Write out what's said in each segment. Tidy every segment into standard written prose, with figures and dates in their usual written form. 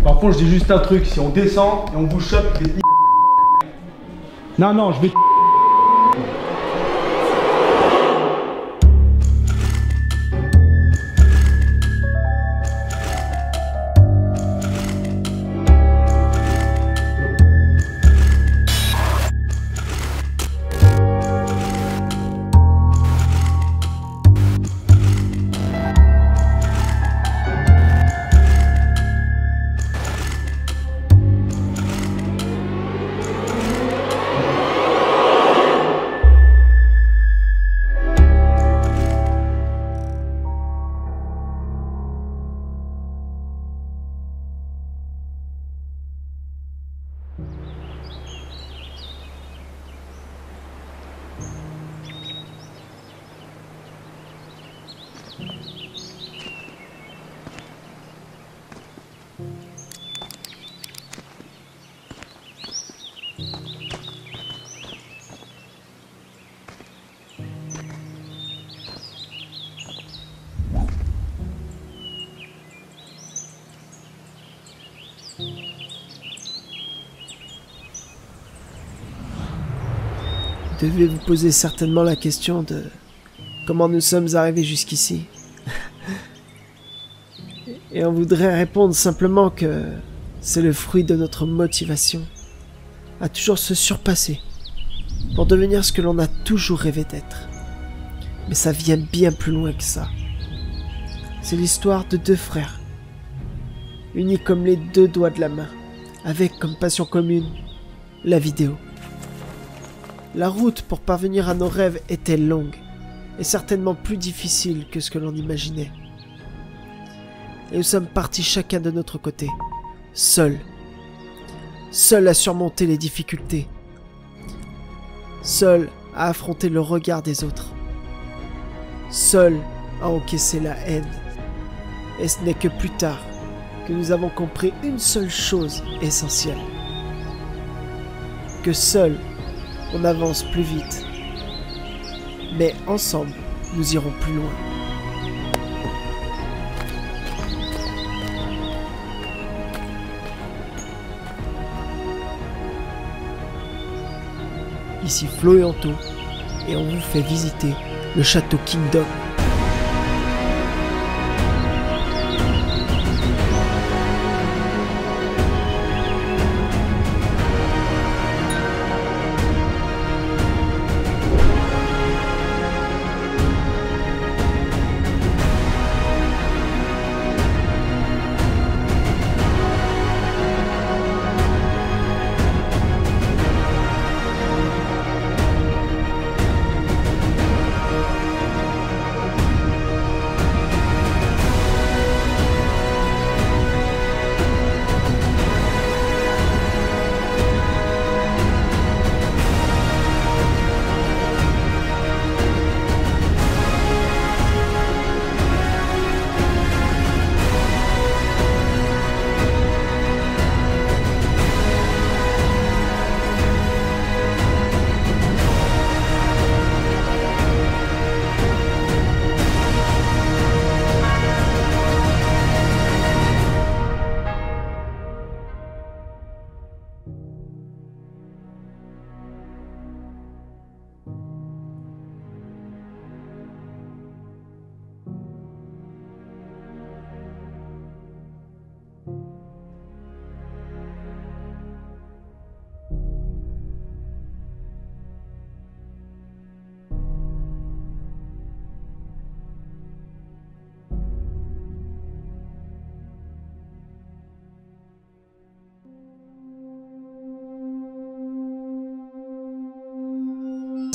Par contre, je dis juste un truc, si on descend et on vous chope, je vais te... Non, non, je vais... Vous devez vous poser certainement la question de comment nous sommes arrivés jusqu'ici. Et on voudrait répondre simplement que c'est le fruit de notre motivation à toujours se surpasser pour devenir ce que l'on a toujours rêvé d'être. Mais ça vient bien plus loin que ça. C'est l'histoire de deux frères, unis comme les deux doigts de la main, avec comme passion commune la vidéo. La route pour parvenir à nos rêves était longue et certainement plus difficile que ce que l'on imaginait. Et nous sommes partis chacun de notre côté, seuls à surmonter les difficultés, seuls à affronter le regard des autres, seuls à encaisser la haine. Et ce n'est que plus tard que nous avons compris une seule chose essentielle, que seuls on avance plus vite, mais ensemble, nous irons plus loin. Ici Flo et Anto, et on vous fait visiter le château Kingdom.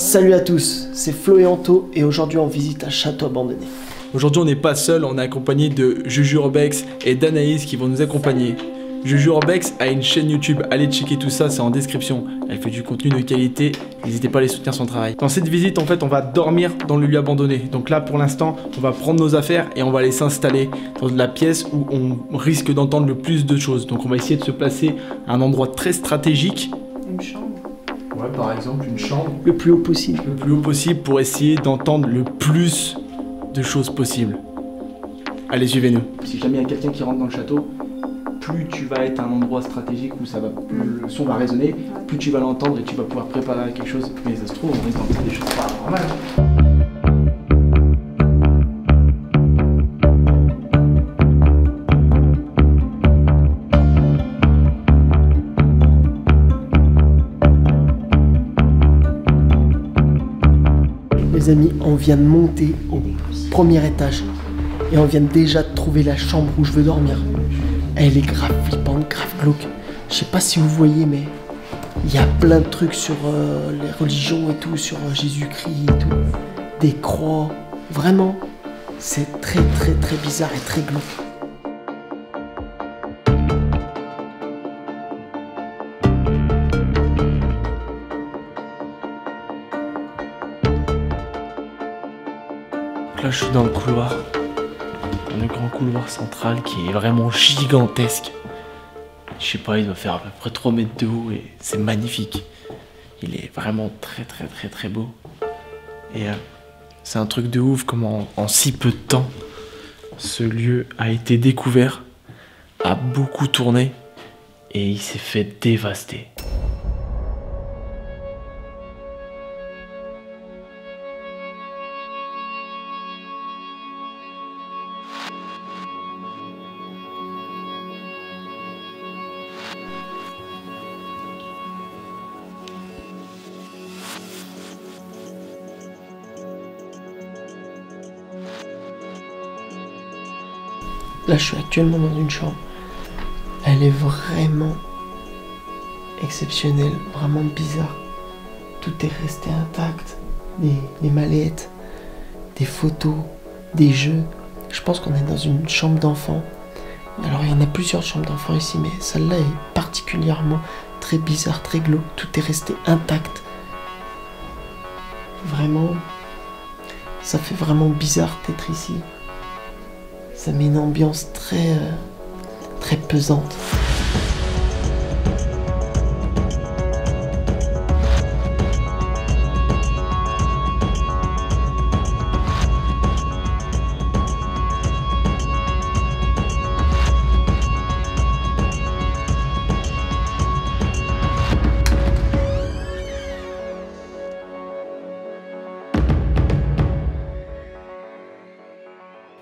Salut à tous, c'est Flo et Anto et aujourd'hui on visite un château abandonné. Aujourd'hui on n'est pas seul, on est accompagné de Juju Urbex et d'Anaïs qui vont nous accompagner. Juju Urbex a une chaîne YouTube, allez checker tout ça, c'est en description. Elle fait du contenu de qualité, n'hésitez pas à aller soutenir son travail. Dans cette visite en fait on va dormir dans le lieu abandonné. Donc là pour l'instant on va prendre nos affaires et on va aller s'installer dans la pièce où on risque d'entendre le plus de choses. Donc on va essayer de se placer à un endroit très stratégique. Une chambre? Ouais, par exemple une chambre. Le plus haut possible. Le plus haut possible pour essayer d'entendre le plus de choses possibles. Allez, suivez-nous. Si jamais il y a quelqu'un qui rentre dans le château, plus tu vas être à un endroit stratégique où ça va, le son va résonner, plus tu vas l'entendre et tu vas pouvoir préparer quelque chose. Mais ça se trouve, on risque d'entendre des choses pas normales. Les amis, on vient de monter au premier étage et on vient déjà de trouver la chambre où je veux dormir. Elle est grave flippante, grave glauque. Je sais pas si vous voyez, mais il y a plein de trucs sur les religions et tout, sur Jésus-Christ et tout. Des croix. Vraiment, c'est très bizarre et très glauque. Là, je suis dans le couloir, dans le grand couloir central qui est vraiment gigantesque. Je sais pas, il doit faire à peu près 3 mètres de haut et c'est magnifique. Il est vraiment très beau. Et c'est un truc de ouf comment en si peu de temps, ce lieu a été découvert, a beaucoup tourné et il s'est fait dévaster. Là, je suis actuellement dans une chambre. Elle est vraiment exceptionnelle, vraiment bizarre. Tout est resté intact. Des mallettes, des photos, des jeux. Je pense qu'on est dans une chambre d'enfant. Alors, il y en a plusieurs chambres d'enfants ici, mais celle-là est particulièrement très bizarre, très glauque. Tout est resté intact. Vraiment, ça fait vraiment bizarre d'être ici. Ça met une ambiance très pesante.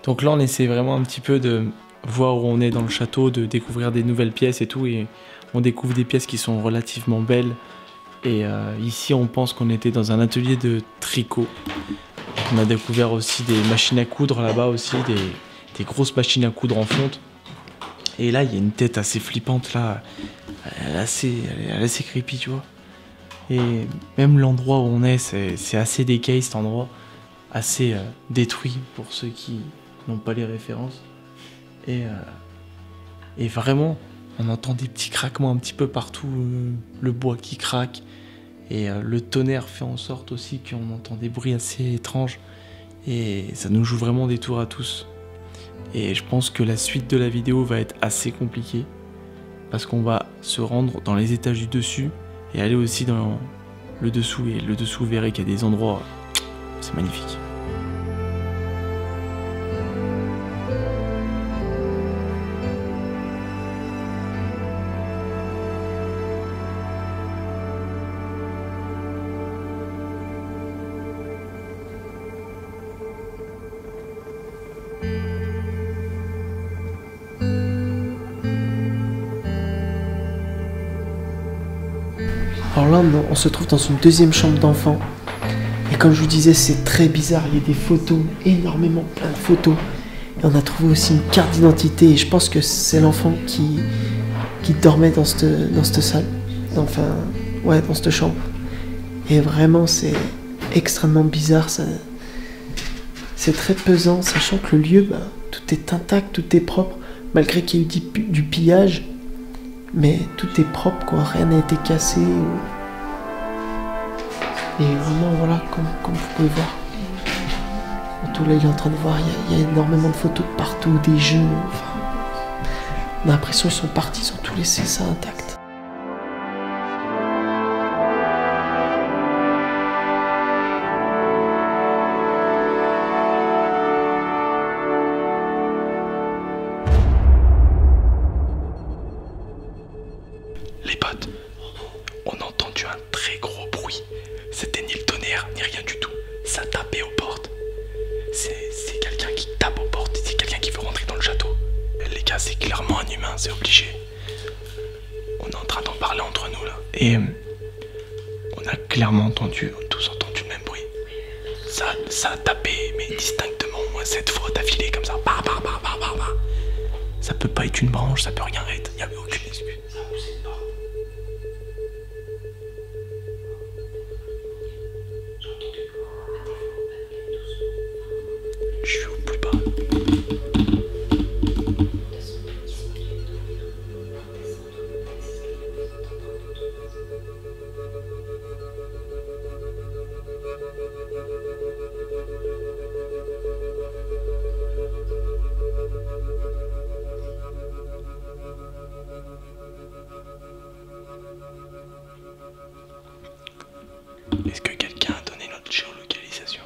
Donc là, on essaie vraiment un petit peu de voir où on est dans le château, de découvrir des nouvelles pièces et tout. Et on découvre des pièces qui sont relativement belles. Et ici, on pense qu'on était dans un atelier de tricot. On a découvert aussi des machines à coudre là-bas aussi, des grosses machines à coudre en fonte. Et là, il y a une tête assez flippante là. Elle est assez creepy, tu vois. Et même l'endroit où on est, c'est assez décayé cet endroit. Assez détruit pour ceux qui n'ont pas les références. Et vraiment, on entend des petits craquements un petit peu partout, le bois qui craque. Et le tonnerre fait en sorte aussi qu'on entend des bruits assez étranges. Et ça nous joue vraiment des tours à tous. Et je pense que la suite de la vidéo va être assez compliquée. Parce qu'on va se rendre dans les étages du dessus et aller aussi dans le dessous. Et le dessous, vous verrez qu'il y a des endroits, c'est magnifique. Alors là, on se trouve dans une deuxième chambre d'enfant. Et comme je vous disais, c'est très bizarre. Il y a des photos, énormément, plein de photos. Et on a trouvé aussi une carte d'identité. Et je pense que c'est l'enfant qui dormait dans cette salle. Enfin, ouais, dans cette chambre. Et vraiment, c'est extrêmement bizarre. C'est très pesant, sachant que le lieu, tout est intact, tout est propre. Malgré qu'il y ait eu du pillage. Mais tout est propre, quoi, rien n'a été cassé. Et vraiment, voilà, comme vous pouvez voir. En tout, là, il est en train de voir, il y a énormément de photos de partout, des jeux. Enfin, on a l'impression qu'ils sont partis, ils ont tout laissé ça intact. clairement un humain, c'est obligé. On est en train d'en parler entre nous là. Et on a clairement tous entendu le même bruit. Ça a tapé, mais distinctement, moi, 7 fois d'affilée comme ça. Bah, bah, bah, bah, bah, bah. Ça peut pas être une branche, ça peut rien être. Il n'y avait aucune excuse. Je suis au plus bas. Est-ce que quelqu'un a donné notre géolocalisation?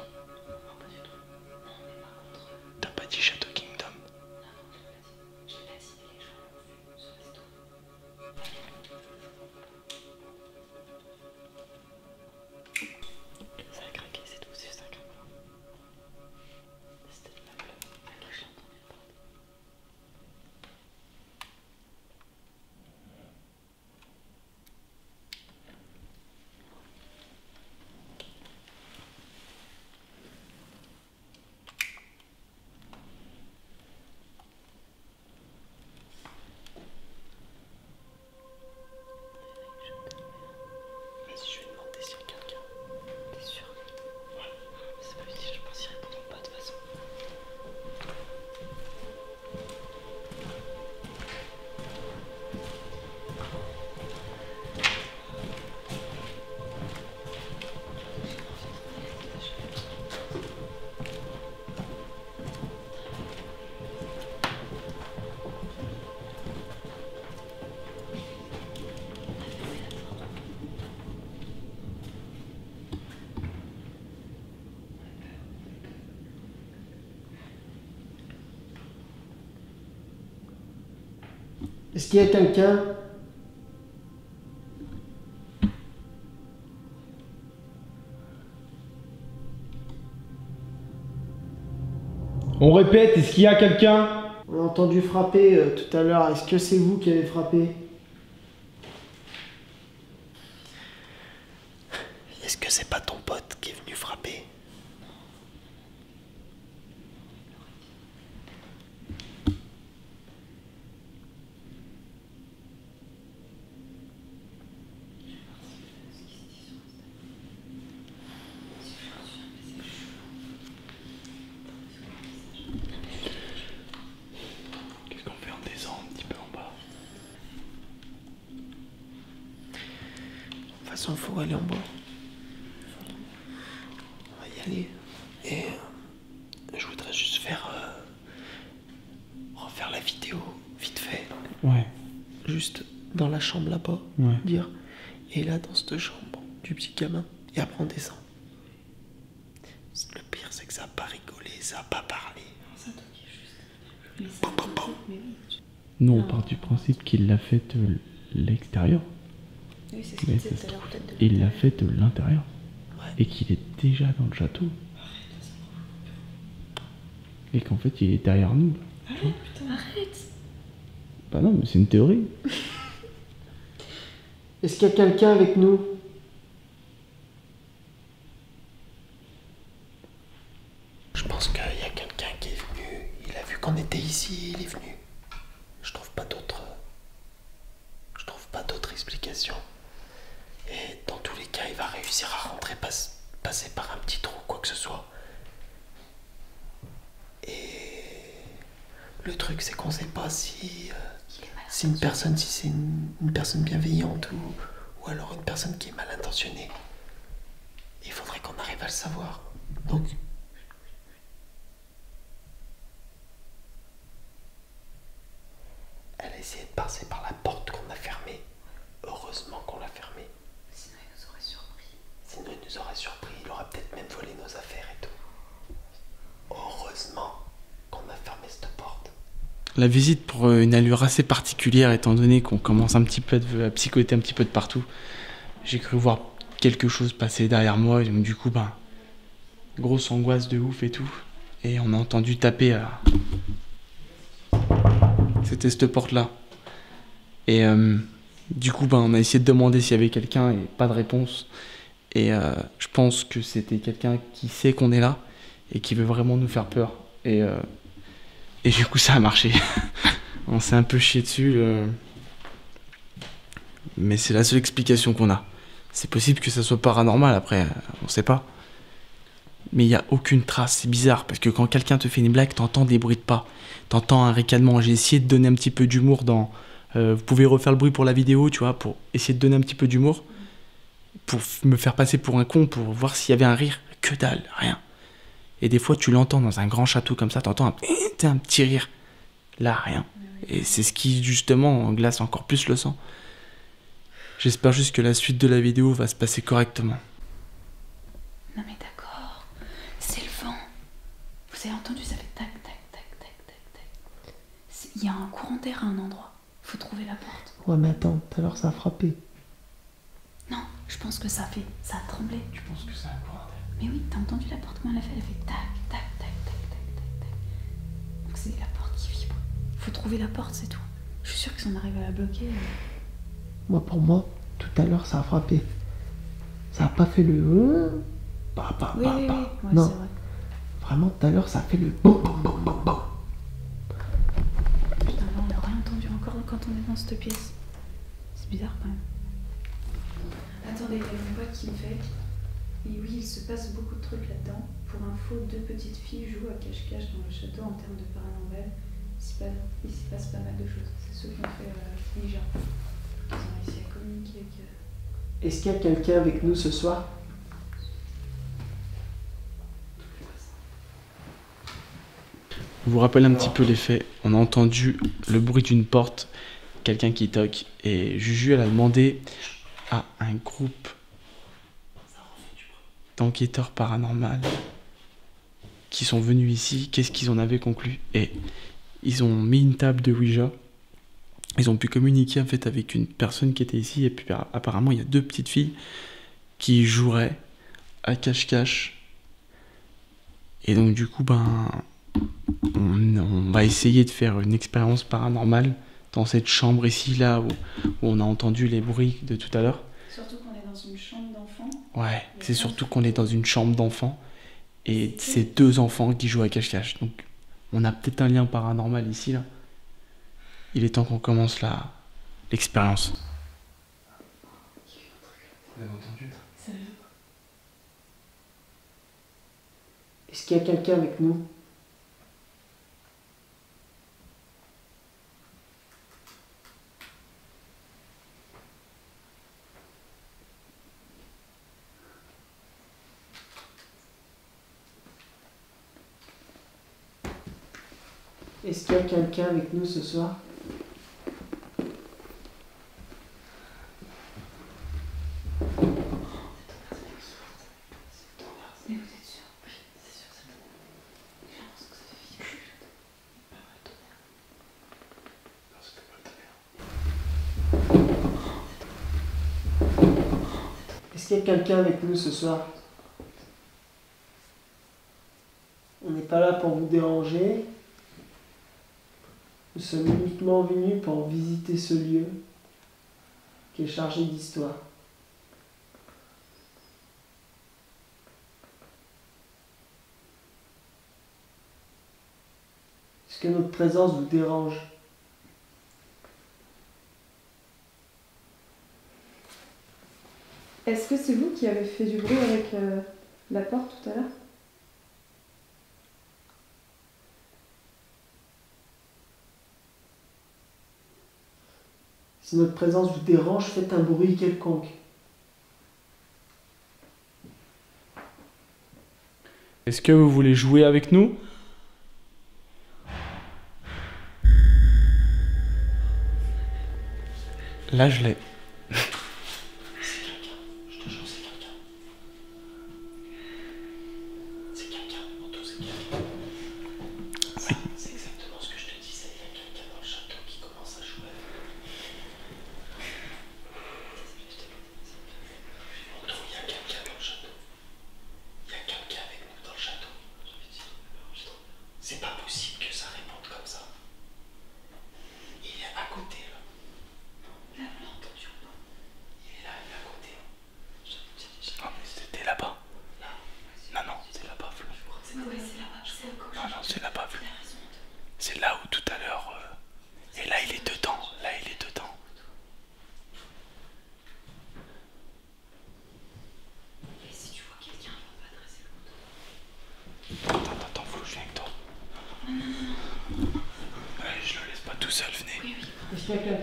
T'as pas dit Château Kingdom? Ça a craqué, c'est tout, c'est juste un craquement. C'était de la pleure. Vas-y, je vais demander s'il y a quelqu'un. T'es sûr? Ouais. C'est pas utile, je pense qu'ils répondront pas de toute façon. Est-ce qu'il y a quelqu'un? On répète, est-ce qu'il y a quelqu'un? On a entendu frapper tout à l'heure. Est-ce que c'est vous qui avez frappé? Est-ce que c'est pas ton pote qui est venu frapper? Qu'est-ce qu'on fait? On descend un petit peu en bas. De toute façon, il faut aller en bas. On va y aller. Et je voudrais juste refaire la vidéo vite fait. Ouais. Juste dans la chambre là-bas. Ouais. Dire. Et là, dans cette chambre du petit gamin. Et après, on descend. Le pire, c'est que ça a pas rigolé, ça a pas parlé. Bon, bon, bon. Nous, on part du principe qu'il l'a fait de l'extérieur, Oui, c'est ce mais qu'il ça disait se tout à l'heure, trouve, peut-être de il l'a fait de l'intérieur. Ouais. Et qu'il est déjà dans le château. Et qu'en fait, il est derrière nous. Arrête! Bah non, mais c'est une théorie. Est-ce qu'il y a quelqu'un avec nous? Je pense qu'il y a quelqu'un qui est venu. Il a vu qu'on était ici, il est venu. Je trouve pas d'autre explication. Et dans tous les cas, il va réussir à rentrer, passer par un petit trou, quoi que ce soit. Et le truc, c'est qu'on sait pas si c'est une personne bienveillante ou alors une personne qui est mal intentionnée. Il faudrait qu'on arrive à le savoir. Donc, elle a essayé de passer par la porte qu'on a fermée. Heureusement qu'on l'a fermée. Sinon, il nous aurait surpris. Sinon, il nous aurait surpris. Il aurait peut-être même volé nos affaires et tout. Heureusement qu'on a fermé cette porte. La visite pour une allure assez particulière, étant donné qu'on commence un petit peu à psychoter un petit peu de partout. J'ai cru voir quelque chose passer derrière moi, et donc du coup, grosse angoisse de ouf et tout. Et on a entendu taper à... C'était cette porte-là. Et du coup, on a essayé de demander s'il y avait quelqu'un et pas de réponse. Et je pense que c'était quelqu'un qui sait qu'on est là et qui veut vraiment nous faire peur. Et du coup, ça a marché. On s'est un peu chié dessus. Mais c'est la seule explication qu'on a. C'est possible que ça soit paranormal après, on sait pas. Mais il n'y a aucune trace, c'est bizarre, parce que quand quelqu'un te fait une blague, t'entends des bruits de pas. T'entends un ricanement. J'ai essayé de donner un petit peu d'humour dans... vous pouvez refaire le bruit pour la vidéo, tu vois, pour essayer de donner un petit peu d'humour. Pour me faire passer pour un con, pour voir s'il y avait un rire. Que dalle, rien. Et des fois, tu l'entends dans un grand château comme ça, t'entends un petit rire. Là, rien. Et c'est ce qui, justement, glace encore plus le sang. J'espère juste que la suite de la vidéo va se passer correctement. Non mais d'accord, c'est le vent. Vous avez entendu, ça fait tac, tac, tac, tac, tac, tac. Il y a un courant d'air à un endroit. Faut trouver la porte. Ouais, mais attends, tout à l'heure ça a frappé. Non, je pense que ça a tremblé. Tu penses que c'est un courant d'air? Mais oui, t'as entendu la porte, comment elle a fait? Elle a fait tac, tac, tac, tac, tac, tac, tac. Donc c'est la porte qui vibre. Faut trouver la porte, c'est tout. Je suis sûre que si on arrive à la bloquer... Moi, pour moi, tout à l'heure ça a frappé. Ça a pas fait le... Oui, oui, oui, ouais, Non. c'est vrai. Vraiment, tout à l'heure ça a fait le... Boum, boum, boum, boum, boum. Putain, là, on n'a rien entendu encore quand on est dans cette pièce. C'est bizarre quand même. Attendez, il y a mon pote qui me fait. Et oui, il se passe beaucoup de trucs là-dedans. Pour info, 2 petites filles jouent à cache-cache dans le château en termes de paranormal. Il s'y passe pas mal de choses. C'est ceux qui ont fait Ouija. Ils ont réussi à communiquer avec... Est-ce qu'il y a quelqu'un avec nous ce soir? Je vous rappelle un petit peu les faits. On a entendu le bruit d'une porte, quelqu'un qui toque. Et Juju, elle a demandé à un groupe d'enquêteurs paranormaux qui sont venus ici, qu'est-ce qu'ils en avaient conclu. Et ils ont mis une table de Ouija. Ils ont pu communiquer en fait avec une personne qui était ici. Et puis apparemment, il y a 2 petites filles qui joueraient à cache-cache. Et donc du coup, on va essayer de faire une expérience paranormale dans cette chambre ici, là où on a entendu les bruits de tout à l'heure. Surtout qu'on est dans une chambre d'enfant. Ouais, c'est surtout qu'on est dans une chambre d'enfants et c'est 2 enfants qui jouent à cache-cache. Donc on a peut-être un lien paranormal ici, là. Il est temps qu'on commence l'expérience. Vous avez entendu? Est-ce qu'il y a quelqu'un avec nous? Est-ce qu'il y a quelqu'un avec nous ce soir? Mais vous êtes sûr? Oui, c'est sûr, c'est bon. J'ai l'impression que ça fait vibrer. Pas mal de tonnerre. Non, c'était pas le tonnerre. Est-ce qu'il y a quelqu'un avec nous ce soir? On n'est pas là pour vous déranger. Nous sommes uniquement venus pour visiter ce lieu qui est chargé d'histoire. Est-ce que notre présence vous dérange? Est-ce que c'est vous qui avez fait du bruit avec la porte tout à l'heure? Si notre présence vous dérange, faites un bruit quelconque. Est-ce que vous voulez jouer avec nous? Là, je l'ai.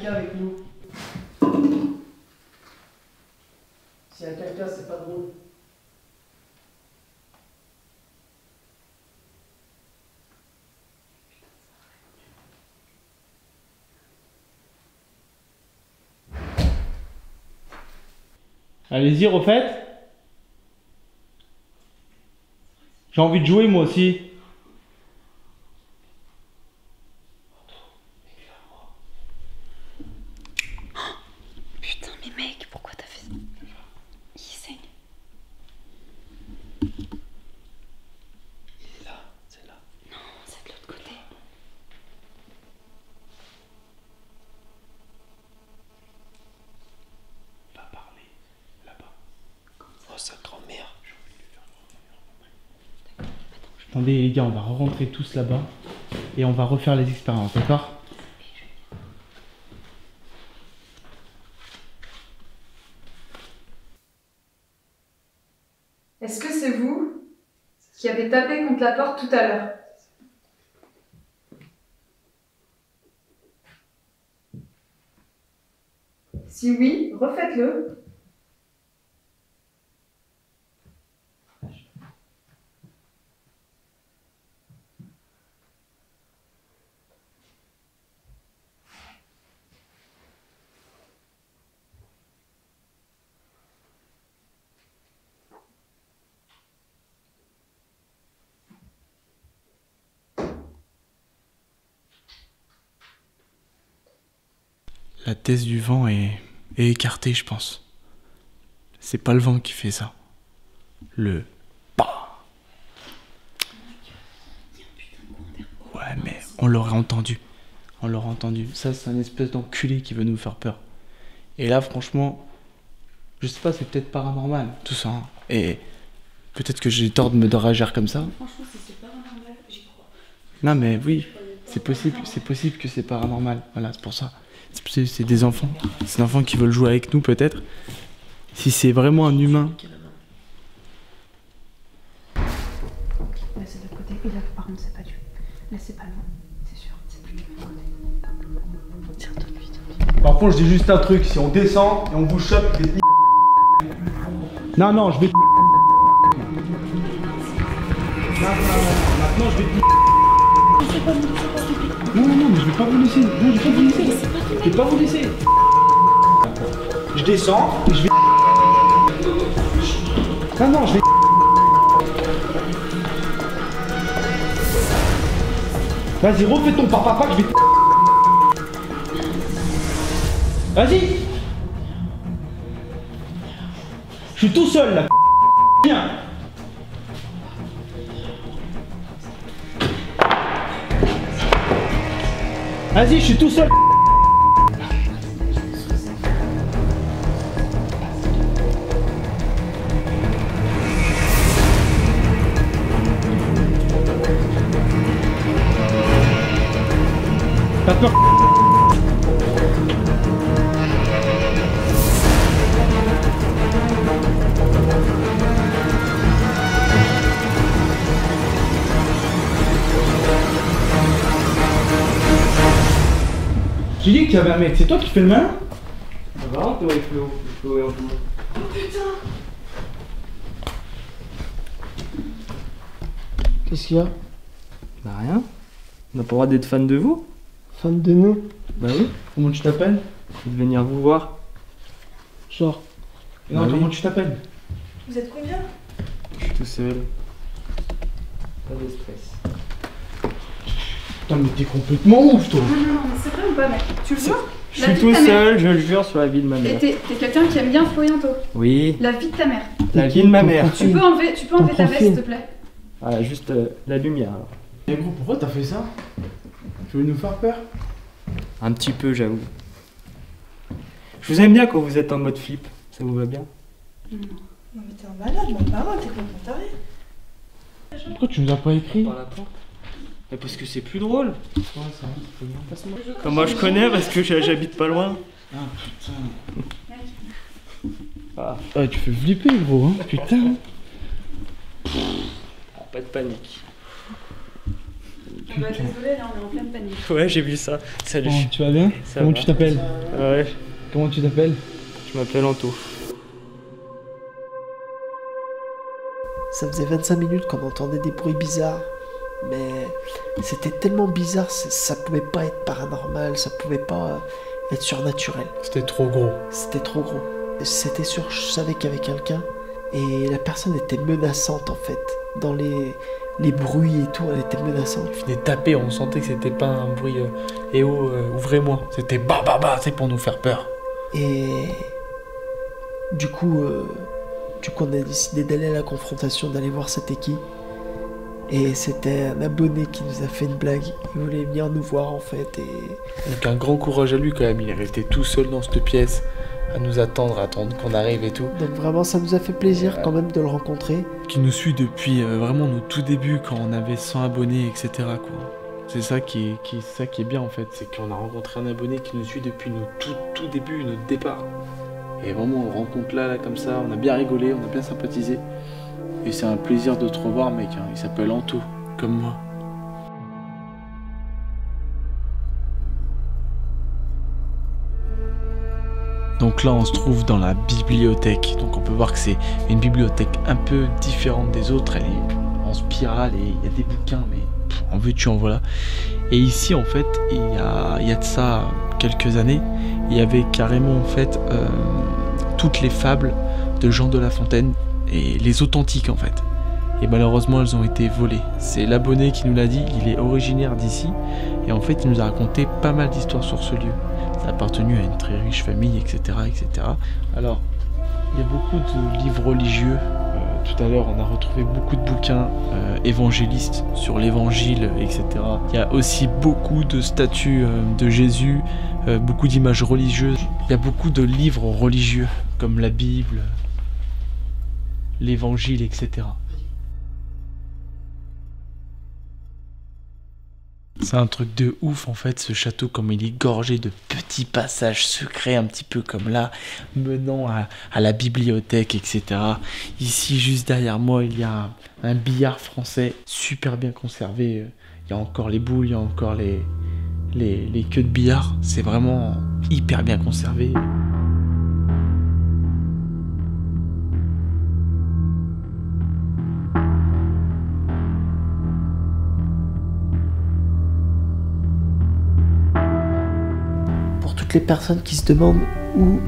quelqu'un avec nous. S'il y a quelqu'un, c'est pas drôle. Allez-y, refaites. J'ai envie de jouer moi aussi. Putain, mais mec, pourquoi t'as fait ça? Il saigne. Il est là, c'est là. Non, c'est de l'autre côté. Va parler là-bas. Oh, sa grand-mère. Attendez les gars, on va rentrer tous là-bas et on va refaire les expériences, d'accord? Est-ce que c'est vous qui avez tapé contre la porte tout à l'heure? Si oui, refaites-le. La thèse du vent est écartée, je pense. C'est pas le vent qui fait ça. Le pas. Ouais, mais on l'aurait entendu. On l'aurait entendu. Ça, c'est un espèce d'enculé qui veut nous faire peur. Et là, franchement, je sais pas, c'est peut-être paranormal, tout ça. Hein. Et peut-être que j'ai tort de réagir comme ça. Franchement, si c'est paranormal, j'y crois. Non, mais oui, c'est possible que c'est paranormal. Voilà, c'est pour ça. C'est des enfants. C'est des enfants qui veulent jouer avec nous, peut-être. Si c'est vraiment un humain. Là, c'est de l'autre côté. Et là, par contre, c'est pas du. Là, c'est pas loin. C'est sûr. C'est plus du même côté. Tiens, donne-lui. Par contre, je dis juste un truc. Si on descend et on vous chope, je vais te. Non, non, je vais te. Maintenant, je vais te. Non, non, non, mais je vais pas vous laisser. Non, je vais pas vous laisser. Je vais pas vous laisser. Je descends et je vais. Non, non, je vais. Vas-y, refais ton papa, je vais. Vas-y. Je suis tout seul là. Viens. Vas-y, je suis tout seul. T'as peur? J'ai dit qu'il y avait un mec, c'est toi qui fais le malin? Ça va, toi, avec Flo et Antoine. Oh putain! Qu'est-ce qu'il y a? Bah rien. On n'a pas le droit d'être fan de vous? Fan de nous? Bah oui. Comment tu t'appelles? Et de venir vous voir. Genre. Non, Bah oui. comment tu t'appelles? Vous êtes combien? Je suis tout seul. Pas de stress. Putain, mais t'es complètement ouf, toi! Non, non, non, mais c'est vrai ou pas, mec? Tu le vois? Je La suis vie tout de ta mère. seul, je le jure, sur la vie de ma Et mère. t'es quelqu'un qui aime bien Flo et Anto. Oui, La vie de ta mère. la vie de ma mère. Tu peux enlever ta veste, profil. s'il te plaît? Voilà, juste la lumière. Alors. Mais gros, pourquoi t'as fait ça? Tu veux nous faire peur? Un petit peu, j'avoue. Je vous aime bien quand vous êtes en mode flip. Ça vous va bien? Non, mais t'es un malade, ma parole, t'es complètement taré. Pourquoi tu nous as pas écrit? Par la porte. Mais parce que c'est plus drôle. Ouais, ça va, c'est bien. Comme moi je connais parce que j'habite pas loin. Ah putain. Ah, Ah, tu fais flipper, gros, hein, putain. pas de panique. Bah, désolé, là on est en pleine panique. Ouais, j'ai vu ça. Salut. Bon, tu vas bien? Ça Comment va. tu t'appelles? Ouais, Comment tu t'appelles? je m'appelle Anto. Ça faisait 25 minutes qu'on entendait des bruits bizarres. Mais c'était tellement bizarre, ça pouvait pas être paranormal, ça pouvait pas être surnaturel. C'était trop gros. C'était trop gros. C'était sûr, je savais qu'il y avait quelqu'un. Et la personne était menaçante en fait. Dans les bruits et tout, elle était menaçante. Il venait taper, on sentait que c'était pas un bruit eh oh, ouvrez-moi. C'était bah bah bah, c'est pour nous faire peur. Et du coup, on a décidé d'aller à la confrontation, d'aller voir c'était qui. Et c'était un abonné qui nous a fait une blague. Il voulait venir nous voir en fait. Et Donc un grand courage à lui quand même, il est resté tout seul dans cette pièce, à nous attendre qu'on arrive et tout. donc vraiment, ça nous a fait plaisir quand même de le rencontrer. Qui nous suit depuis vraiment nos tout débuts, quand on avait 100 abonnés, etc. quoi. C'est ça qui est bien en fait, c'est qu'on a rencontré un abonné qui nous suit depuis nos tout débuts, notre départ. Et vraiment, on le rencontre là comme ça, on a bien rigolé, on a bien sympathisé. Et c'est un plaisir de te revoir, mec, hein. Il s'appelle Anto, comme moi. Donc là, on se trouve dans la bibliothèque. Donc on peut voir que c'est une bibliothèque un peu différente des autres. Elle est en spirale et il y a des bouquins, mais en veux-tu, en voilà. Et ici, en fait, il y a de ça quelques années, il y avait carrément, en fait, toutes les fables de Jean de La Fontaine et les authentiques, en fait. Et malheureusement, elles ont été volées. C'est l'abonné qui nous l'a dit, il est originaire d'ici. Et en fait, il nous a raconté pas mal d'histoires sur ce lieu. Ça a appartenu à une très riche famille, etc. etc. Alors, il y a beaucoup de livres religieux. Tout à l'heure, on a retrouvé beaucoup de bouquins évangélistes sur l'évangile, etc. Il y a aussi beaucoup de statues de Jésus, beaucoup d'images religieuses. Il y a beaucoup de livres religieux, comme la Bible, l'évangile, etc. C'est un truc de ouf en fait, ce château, comme il est gorgé de petits passages secrets, un petit peu comme là, menant à la bibliothèque, etc. Ici, juste derrière moi, il y a un billard français super bien conservé. Il y a encore les boules, il y a encore les queues de billard. C'est vraiment hyper bien conservé. Les personnes qui se demandent où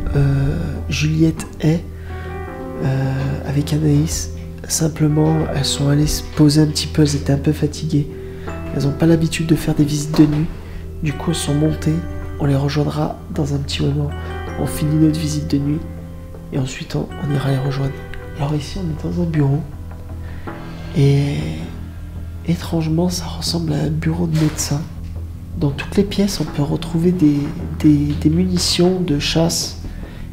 Juliette est avec Anaïs, simplement elles sont allées se poser un petit peu, elles étaient un peu fatiguées, elles n'ont pas l'habitude de faire des visites de nuit, du coup elles sont montées, on les rejoindra dans un petit moment, on finit notre visite de nuit et ensuite on ira les rejoindre. Alors ici on est dans un bureau et étrangement ça ressemble à un bureau de médecin. Dans toutes les pièces, on peut retrouver des munitions de chasse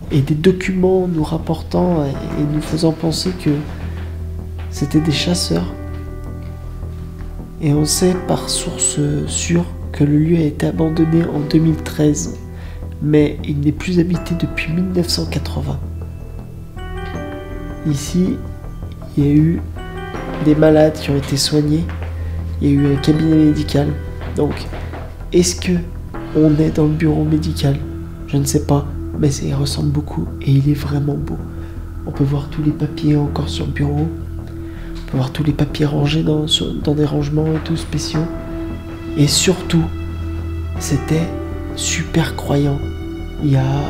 et des documents nous rapportant et nous faisant penser que c'était des chasseurs. Et on sait par source sûre que le lieu a été abandonné en 2013, mais il n'est plus habité depuis 1980. Ici, il y a eu des malades qui ont été soignés, il y a eu un cabinet médical, donc est-ce que on est dans le bureau médical? Je ne sais pas, mais ça y ressemble beaucoup et il est vraiment beau. On peut voir tous les papiers encore sur le bureau. On peut voir tous les papiers rangés dans des rangements et tout spéciaux. Et surtout, c'était super croyant. Il y a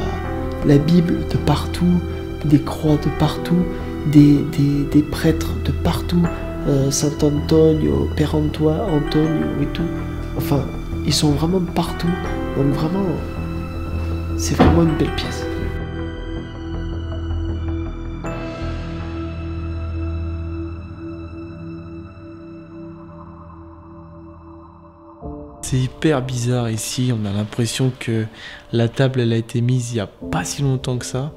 la Bible de partout, des croix de partout, des prêtres de partout, Saint Antonio, Père Antonio et tout. Enfin, ils sont vraiment de partout, donc vraiment, c'est vraiment une belle pièce. C'est hyper bizarre ici, on a l'impression que la table elle a été mise il n'y a pas si longtemps que ça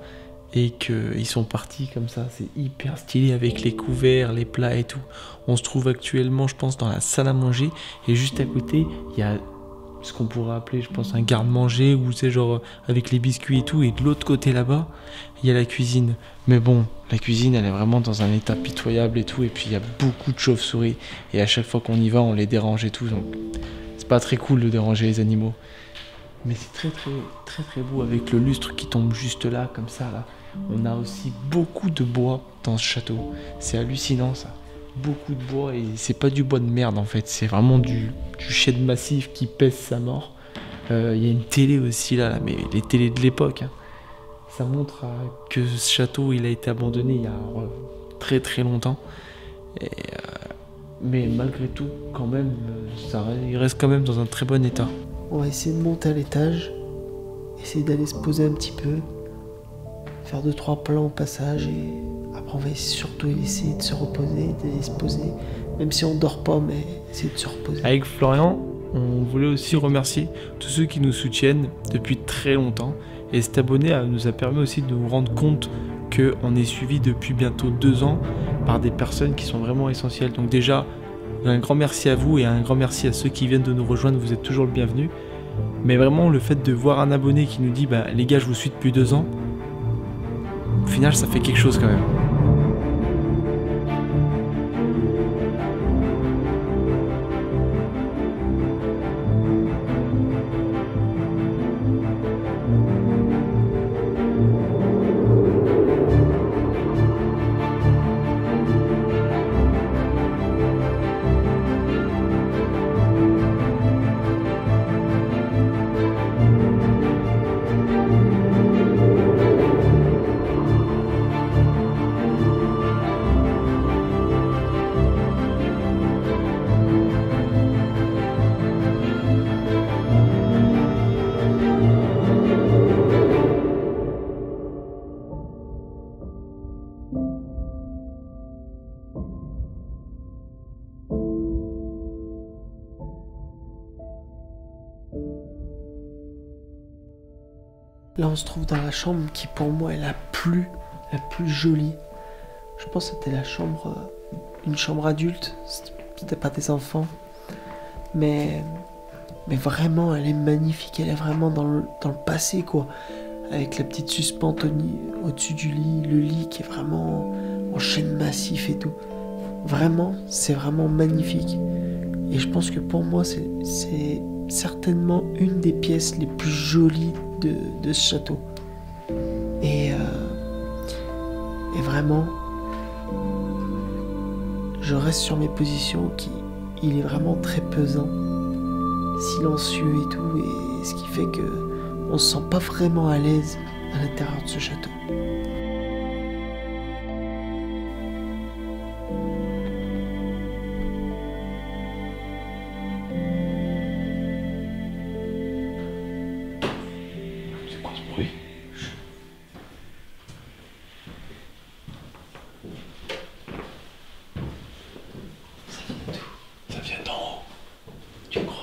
et qu'ils sont partis comme ça, c'est hyper stylé avec les couverts, les plats et tout. On se trouve actuellement, je pense, dans la salle à manger et juste à côté, il y a ce qu'on pourrait appeler, je pense, un garde-manger, ou c'est genre avec les biscuits et tout, et de l'autre côté là-bas, il y a la cuisine. Mais bon, la cuisine, elle est vraiment dans un état pitoyable et tout, et puis il y a beaucoup de chauves-souris, et à chaque fois qu'on y va, on les dérange et tout, donc c'est pas très cool de déranger les animaux. Mais c'est très beau avec le lustre qui tombe juste là, comme ça, là. On a aussi beaucoup de bois dans ce château, c'est hallucinant ça. Beaucoup de bois, et c'est pas du bois de merde en fait, c'est vraiment du chêne massif qui pèse sa mort. Il y a une télé aussi là, mais les télés de l'époque, hein. Ça montre que ce château il a été abandonné il y a très longtemps. Mais malgré tout, quand même, il reste quand même dans un très bon état. On va essayer de monter à l'étage, essayer d'aller se poser un petit peu, faire 2-3 plans au passage, et après on va surtout essayer de se reposer, d'aller se poser, même si on dort pas, mais essayer de se reposer. Avec Florian, on voulait aussi remercier tous ceux qui nous soutiennent depuis très longtemps, et cet abonné nous a permis aussi de nous rendre compte qu'on est suivi depuis bientôt 2 ans par des personnes qui sont vraiment essentielles. Donc déjà, un grand merci à vous, et un grand merci à ceux qui viennent de nous rejoindre, vous êtes toujours le bienvenu. Mais vraiment, le fait de voir un abonné qui nous dit bah, les gars, je vous suis depuis 2 ans, au final, ça fait quelque chose quand même. Là, on se trouve dans la chambre qui, pour moi, est la plus jolie. Je pense que c'était la chambre, une chambre adulte. C'était pas des enfants, mais vraiment, elle est magnifique. Elle est vraiment dans le passé, quoi. Avec la petite suspente au-dessus du lit, le lit qui est vraiment en chêne massif et tout. Vraiment, c'est vraiment magnifique. Et je pense que pour moi, c'est certainement une des pièces les plus jolies de ce château. Et vraiment, je reste sur mes positions il est vraiment très pesant, silencieux et tout, et ce qui fait que on se sent pas vraiment à l'aise à l'intérieur de ce château. C'est quoi ce bruit? Ça vient d'en haut. Tu crois?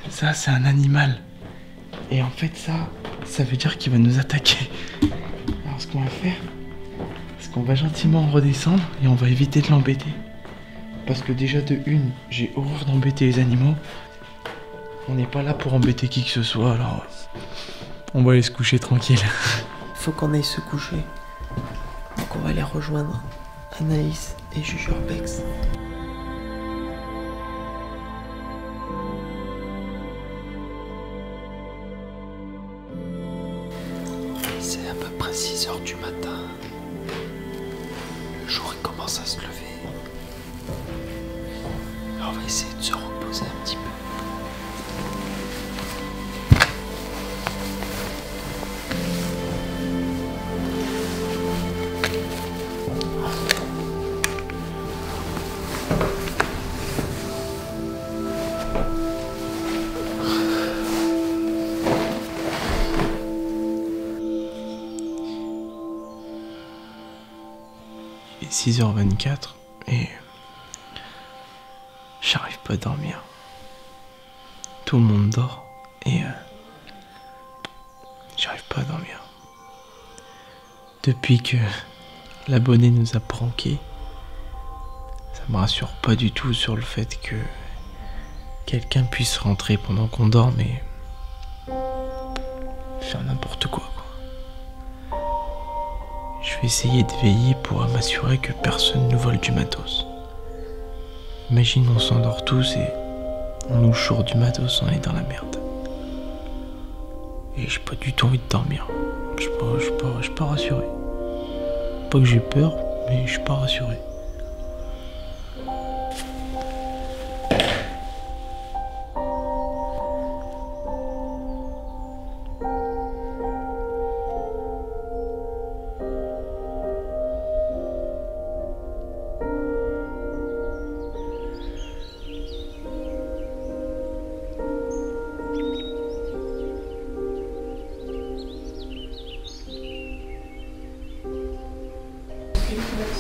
Ça, c'est un animal. Et en fait, ça veut dire qu'il va nous attaquer. Alors, ce qu'on va faire, c'est qu'on va gentiment redescendre et on va éviter de l'embêter. Parce que déjà, de une, j'ai horreur d'embêter les animaux. On n'est pas là pour embêter qui que ce soit, alors on va aller se coucher tranquille. Faut qu'on aille se coucher. Donc on va aller rejoindre Anaïs et Jujurbex. C'est à peu près 6 h du matin. Le jour il commence à se lever. Alors on va essayer de se reposer un petit peu. 6h24 et j'arrive pas à dormir. Tout le monde dort et j'arrive pas à dormir. Depuis que l'abonné nous a pranké, ça me rassure pas du tout sur le fait que quelqu'un puisse rentrer pendant qu'on dorme et faire n'importe quoi. Je vais essayer de veiller pour m'assurer que personne ne vole du matos. Imagine, on s'endort tous et on nous choure du matos, on est dans la merde. Et j'ai pas du tout envie de dormir. Je suis pas rassuré. Pas que j'ai peur, mais je suis pas rassuré.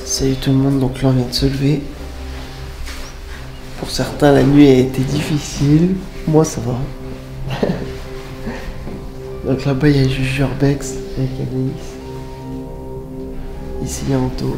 Salut tout le monde, donc là on vient de se lever. Pour certains la nuit a été difficile, moi ça va. Donc là-bas il y a Juju Urbex avec Anaïs. Ici il y a Anto.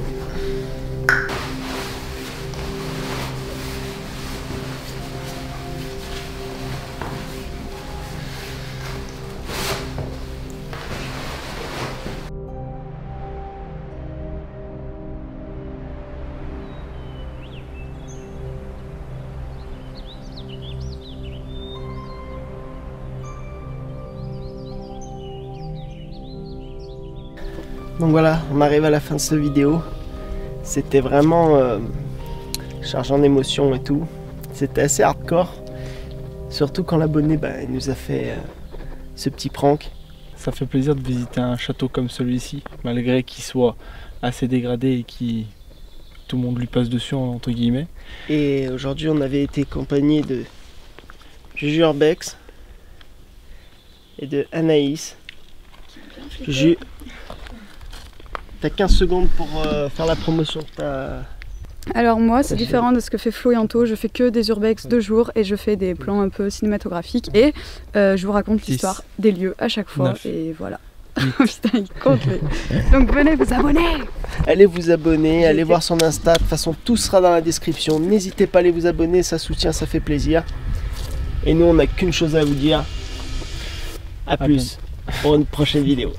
Donc voilà, on arrive à la fin de cette vidéo. C'était vraiment chargé en émotions et tout. C'était assez hardcore. Surtout quand l'abonné il nous a fait ce petit prank. Ça fait plaisir de visiter un château comme celui-ci, malgré qu'il soit assez dégradé et que tout le monde lui passe dessus, entre guillemets. Et aujourd'hui on avait été accompagné de Juju Urbex et de Anaïs. Juju, t'as 15 secondes pour faire la promotion de ta... Alors moi, c'est différent de ce que fait Flo et Anto. Je fais que des urbex de jour et je fais des plans un peu cinématographiques. Et je vous raconte l'histoire des lieux à chaque fois. 9. Et voilà. Putain, il compte. Donc venez vous abonner. Allez vous abonner, allez voir son Insta. De toute façon, tout sera dans la description. N'hésitez pas à aller vous abonner, ça soutient, ça fait plaisir. Et nous, on n'a qu'une chose à vous dire. À plus pour une prochaine vidéo.